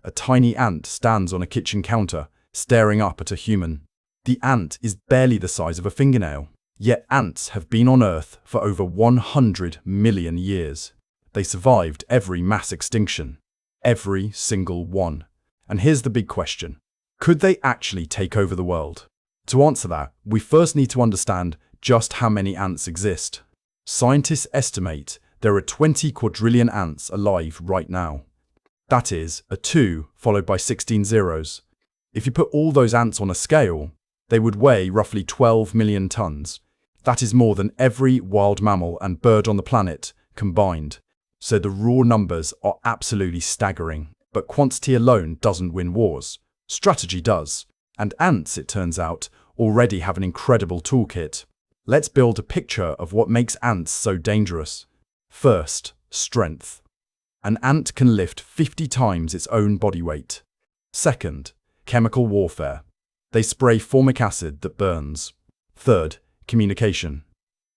A tiny ant stands on a kitchen counter, staring up at a human. The ant is barely the size of a fingernail. Yet ants have been on Earth for over 100 million years. They survived every mass extinction. Every single one. And here's the big question. Could they actually take over the world? To answer that, we first need to understand just how many ants exist. Scientists estimate there are 20 quadrillion ants alive right now. That is, a 2 followed by 16 zeros. If you put all those ants on a scale, they would weigh roughly 12 million tons. That is more than every wild mammal and bird on the planet combined. So the raw numbers are absolutely staggering. But quantity alone doesn't win wars. Strategy does. And ants, it turns out, already have an incredible toolkit. Let's build a picture of what makes ants so dangerous. First, strength. An ant can lift 50 times its own body weight. Second, chemical warfare. They spray formic acid that burns. Third, communication.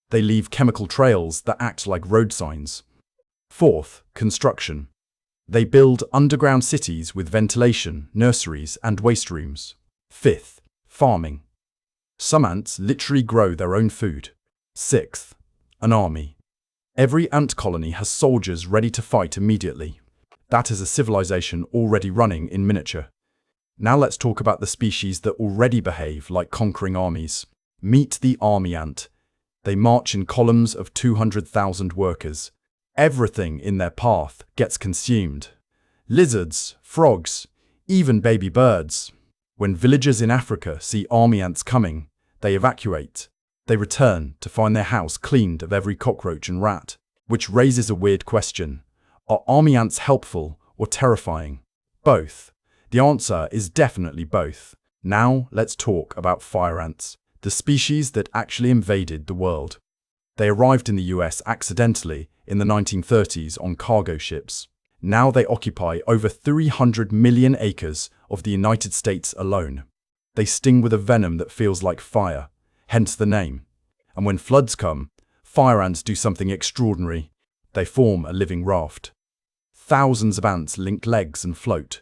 They leave chemical trails that act like road signs. Fourth, construction. They build underground cities with ventilation, nurseries, and waste rooms. Fifth, farming. Some ants literally grow their own food. Sixth, an army. Every ant colony has soldiers ready to fight immediately. That is a civilization already running in miniature. Now let's talk about the species that already behave like conquering armies. Meet the army ant. They march in columns of 200,000 workers. Everything in their path gets consumed. Lizards, frogs, even baby birds. When villagers in Africa see army ants coming, they evacuate. They return to find their house cleaned of every cockroach and rat. Which raises a weird question. Are army ants helpful or terrifying? Both. The answer is definitely both. Now let's talk about fire ants, the species that actually invaded the world. They arrived in the US accidentally in the 1930s on cargo ships. Now they occupy over 300 million acres of the United States alone. They sting with a venom that feels like fire, hence the name. And when floods come, fire ants do something extraordinary. They form a living raft. Thousands of ants link legs and float.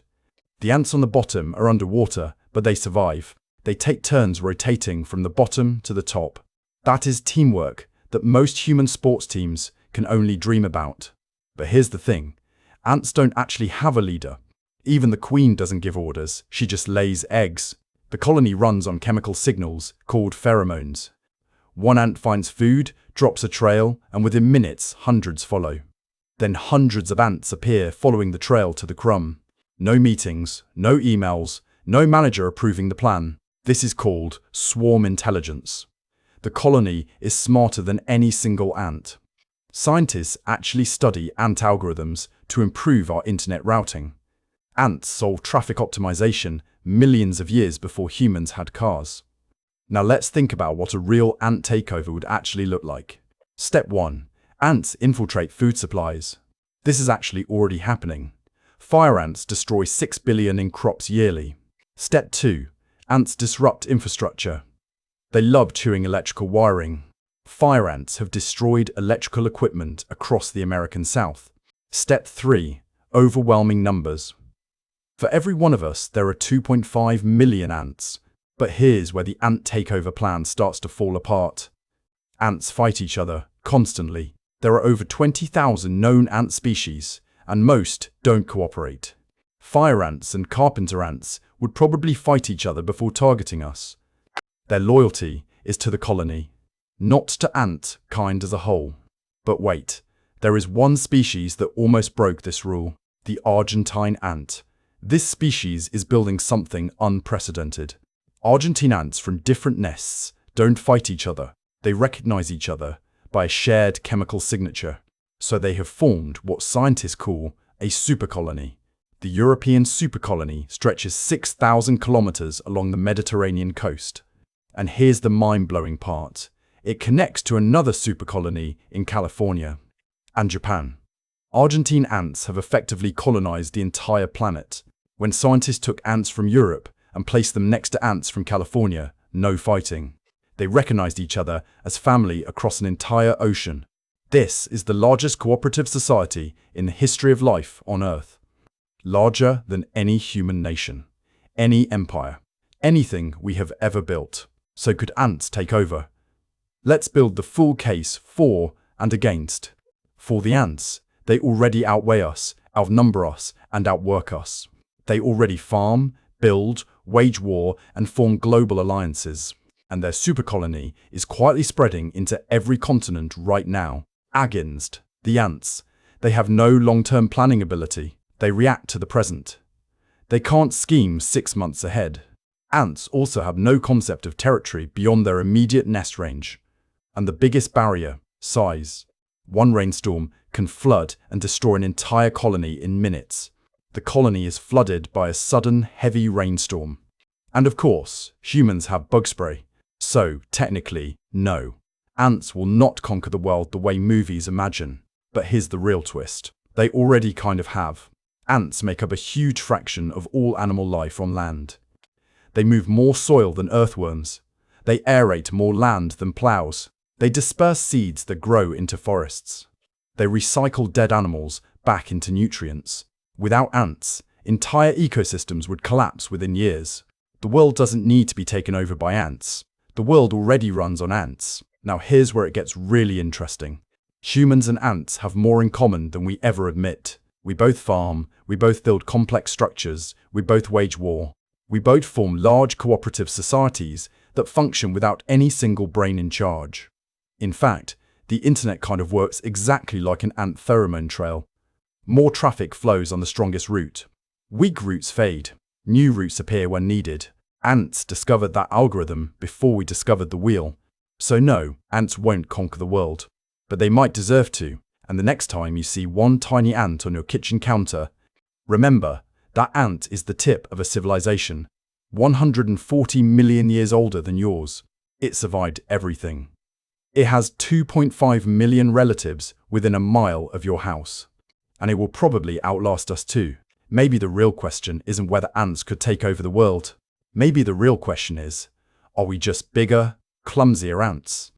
The ants on the bottom are underwater, but they survive. They take turns rotating from the bottom to the top. That is teamwork that most human sports teams can only dream about. But here's the thing. Ants don't actually have a leader. Even the queen doesn't give orders, she just lays eggs. The colony runs on chemical signals called pheromones. One ant finds food, drops a trail, and within minutes, hundreds follow. Then hundreds of ants appear following the trail to the crumb. No meetings, no emails, no manager approving the plan. This is called swarm intelligence. The colony is smarter than any single ant. Scientists actually study ant algorithms to improve our internet routing. Ants solved traffic optimization millions of years before humans had cars. Now let's think about what a real ant takeover would actually look like. Step 1. Ants infiltrate food supplies. This is actually already happening. Fire ants destroy 6 billion in crops yearly. Step 2. Ants disrupt infrastructure. They love chewing electrical wiring. Fire ants have destroyed electrical equipment across the American South. Step 3. Overwhelming numbers. For every one of us, there are 2.5 million ants. But here's where the ant takeover plan starts to fall apart. Ants fight each other constantly. There are over 20,000 known ant species, and most don't cooperate. Fire ants and carpenter ants would probably fight each other before targeting us. Their loyalty is to the colony, not to ant kind as a whole. But wait, there is one species that almost broke this rule, the Argentine ant. This species is building something unprecedented. Argentine ants from different nests don't fight each other. They recognize each other by a shared chemical signature. So they have formed what scientists call a supercolony. The European supercolony stretches 6,000 kilometers along the Mediterranean coast. And here's the mind-blowing part. It connects to another supercolony in California and Japan. Argentine ants have effectively colonized the entire planet. When scientists took ants from Europe and placed them next to ants from California, no fighting. They recognized each other as family across an entire ocean. This is the largest cooperative society in the history of life on Earth. larger than any human nation, any empire, anything we have ever built. So could ants take over? Let's build the full case for and against. For the ants, they already outweigh us, outnumber us, and outwork us. They already farm, build, wage war, and form global alliances. And their supercolony is quietly spreading into every continent right now. Against the ants, they have no long-term planning ability. They react to the present. They can't scheme 6 months ahead. Ants also have no concept of territory beyond their immediate nest range. And the biggest barrier, size. One rainstorm can flood and destroy an entire colony in minutes. The colony is flooded by a sudden, heavy rainstorm. And of course, humans have bug spray. So, technically, no. Ants will not conquer the world the way movies imagine. But here's the real twist. They already kind of have. Ants make up a huge fraction of all animal life on land. They move more soil than earthworms. They aerate more land than plows. They disperse seeds that grow into forests. They recycle dead animals back into nutrients. Without ants, entire ecosystems would collapse within years. The world doesn't need to be taken over by ants. The world already runs on ants. Now here's where it gets really interesting. Humans and ants have more in common than we ever admit. We both farm, we both build complex structures, we both wage war. We both form large cooperative societies that function without any single brain in charge. In fact, the internet kind of works exactly like an ant pheromone trail. More traffic flows on the strongest route. Weak routes fade. New routes appear when needed. Ants discovered that algorithm before we discovered the wheel. So no, ants won't conquer the world. But they might deserve to. And the next time you see one tiny ant on your kitchen counter, remember, that ant is the tip of a civilization, 140 million years older than yours. It survived everything. It has 2.5 million relatives within a mile of your house. And it will probably outlast us too. Maybe the real question isn't whether ants could take over the world. Maybe the real question is, are we just bigger, clumsier ants?